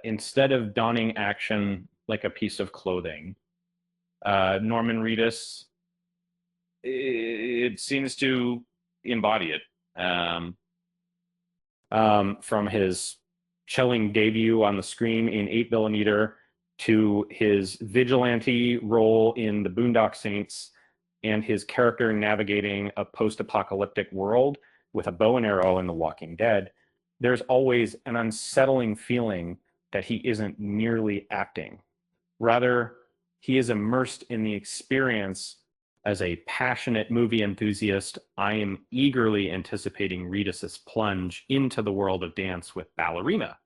Instead of donning action like a piece of clothing, Norman Reedus, it seems to embody it. Um, from his chilling debut on the screen in 8mm to his vigilante role in the Boondock Saints and his character navigating a post-apocalyptic world with a bow and arrow in The Walking Dead, there's always an unsettling feeling that he isn't merely acting. Rather, he is immersed in the experience. As a passionate movie enthusiast, I am eagerly anticipating Reedus's plunge into the world of dance with Ballerina,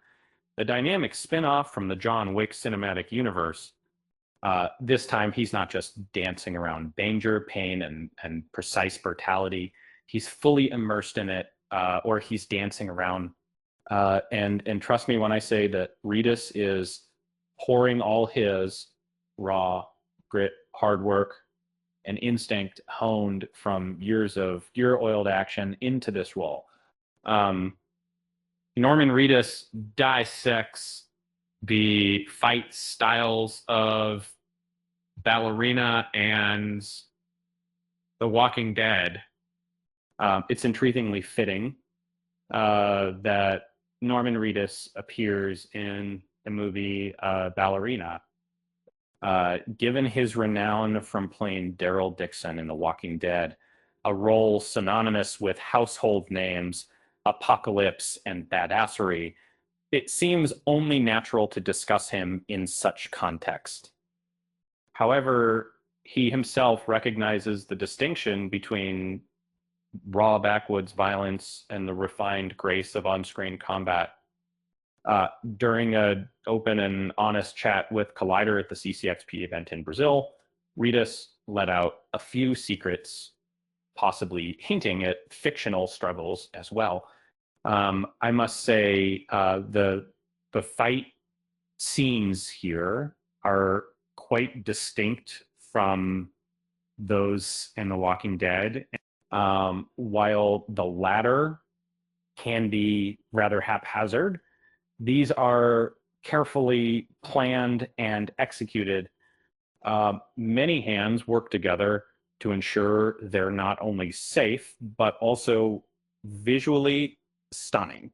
the dynamic spin-off from the John Wick cinematic universe. This time, he's not just dancing around danger, pain, and precise brutality. He's fully immersed in it, or he's dancing around. And trust me when I say that Reedus is pouring all his raw grit, hard work, and instinct honed from years of gear-oiled action into this role. Norman Reedus dissects the fight styles of Ballerina and The Walking Dead. It's intriguingly fitting that Norman Reedus appears in the movie Ballerina. Given his renown from playing Daryl Dixon in The Walking Dead, a role synonymous with household names, apocalypse, and badassery, it seems only natural to discuss him in such context. However, he himself recognizes the distinction between raw backwoods violence and the refined grace of on-screen combat. During an open and honest chat with Collider at the CCXP event in Brazil, Reedus let out a few secrets, possibly hinting at fictional struggles as well. I must say the fight scenes here are quite distinct from those in The Walking Dead. While the latter can be rather haphazard, these are carefully planned and executed. Many hands work together to ensure they're not only safe, but also visually stunning.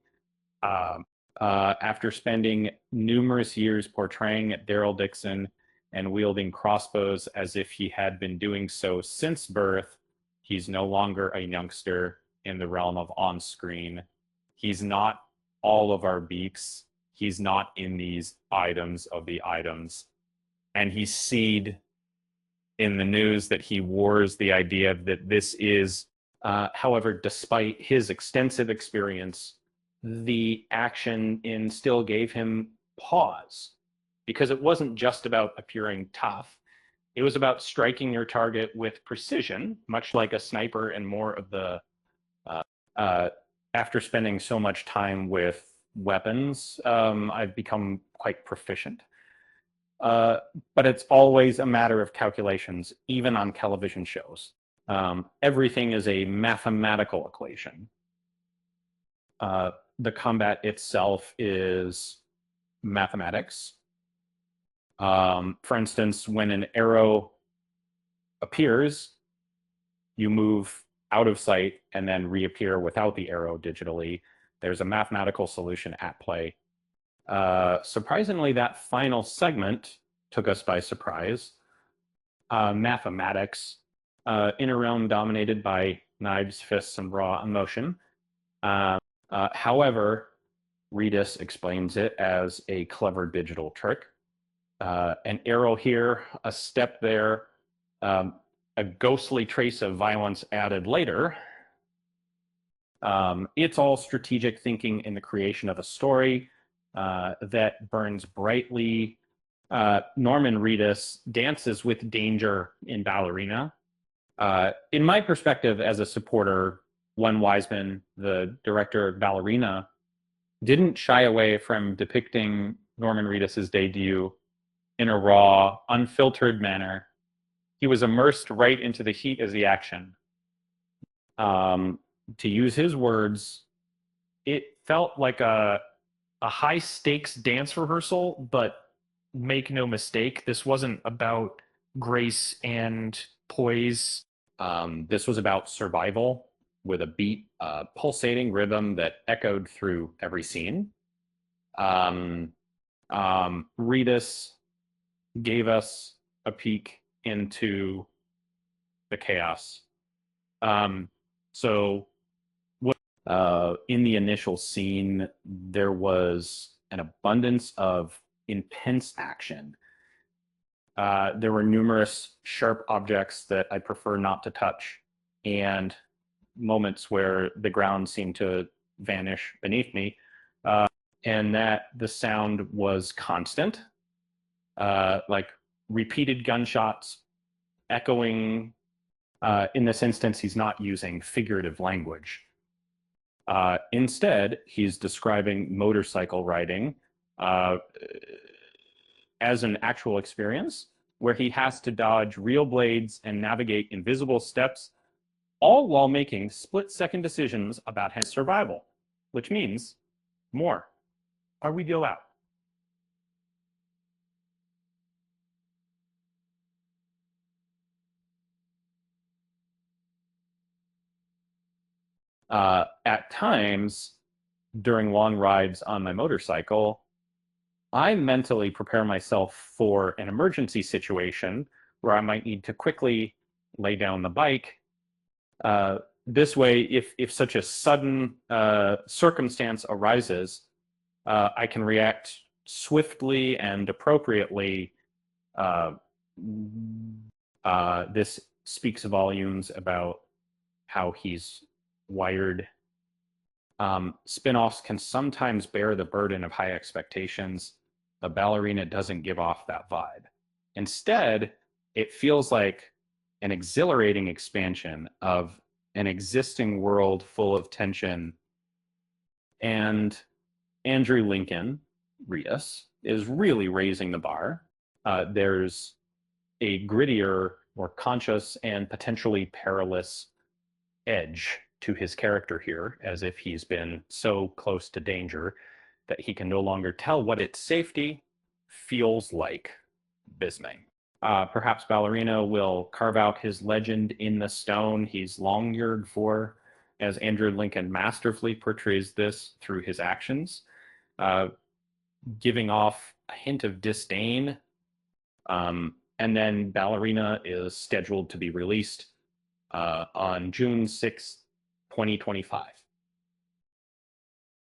After spending numerous years portraying Daryl Dixon and wielding crossbows as if he had been doing so since birth, he's no longer a youngster in the realm of on-screen. He's not all of our beaks. He's not in these items of the items. And he's seed in the news that he wars the idea that this is, however, despite his extensive experience, the action in still gave him pause because it wasn't just about appearing tough. It was about striking your target with precision, much like a sniper and more of the, after spending so much time with weapons, I've become quite proficient. But it's always a matter of calculations, even on television shows. Everything is a mathematical equation. The combat itself is mathematics. For instance, when an arrow appears, you move out of sight and then reappear without the arrow digitally. There's a mathematical solution at play. Surprisingly, that final segment took us by surprise. Mathematics, in a realm dominated by knives, fists, and raw emotion. However, Reedus explains it as a clever digital trick. An arrow here, a step there, a ghostly trace of violence added later. It's all strategic thinking in the creation of a story that burns brightly. Norman Reedus dances with danger in Ballerina. In my perspective as a supporter, Len Wiseman, the director of Ballerina, didn't shy away from depicting Norman Reedus's debut in a raw, unfiltered manner. He was immersed right into the heat of the action. To use his words, it felt like a a high stakes dance rehearsal, but make no mistake, this wasn't about grace and poise. This was about survival with a beat, pulsating rhythm that echoed through every scene. Um, Reedus gave us a peek into the chaos. Um, so, in the initial scene, there was an abundance of intense action. There were numerous sharp objects that I prefer not to touch, and moments where the ground seemed to vanish beneath me, and that the sound was constant, like repeated gunshots echoing. In this instance, he's not using figurative language. Instead, he's describing motorcycle riding uh, as an actual experience where he has to dodge real blades and navigate invisible steps, all while making split-second decisions about his survival, which means more. Are we go out? At times, during long rides on my motorcycle, I mentally prepare myself for an emergency situation where I might need to quickly lay down the bike. This way, if such a sudden circumstance arises, I can react swiftly and appropriately. Uh, this speaks volumes about how he's wired. Spin-offs can sometimes bear the burden of high expectations. The Ballerina doesn't give off that vibe. Instead, it feels like an exhilarating expansion of an existing world full of tension. And Andrew Lincoln, Reedus, is really raising the bar. There's a grittier, more conscious, and potentially perilous edge to his character here, as if he's been so close to danger that he can no longer tell what its safety feels like bisming. Perhaps Ballerina will carve out his legend in the stone he's long yearned for, as Andrew Lincoln masterfully portrays this through his actions, uh, giving off a hint of disdain. And then Ballerina is scheduled to be released on June 6th, 2025.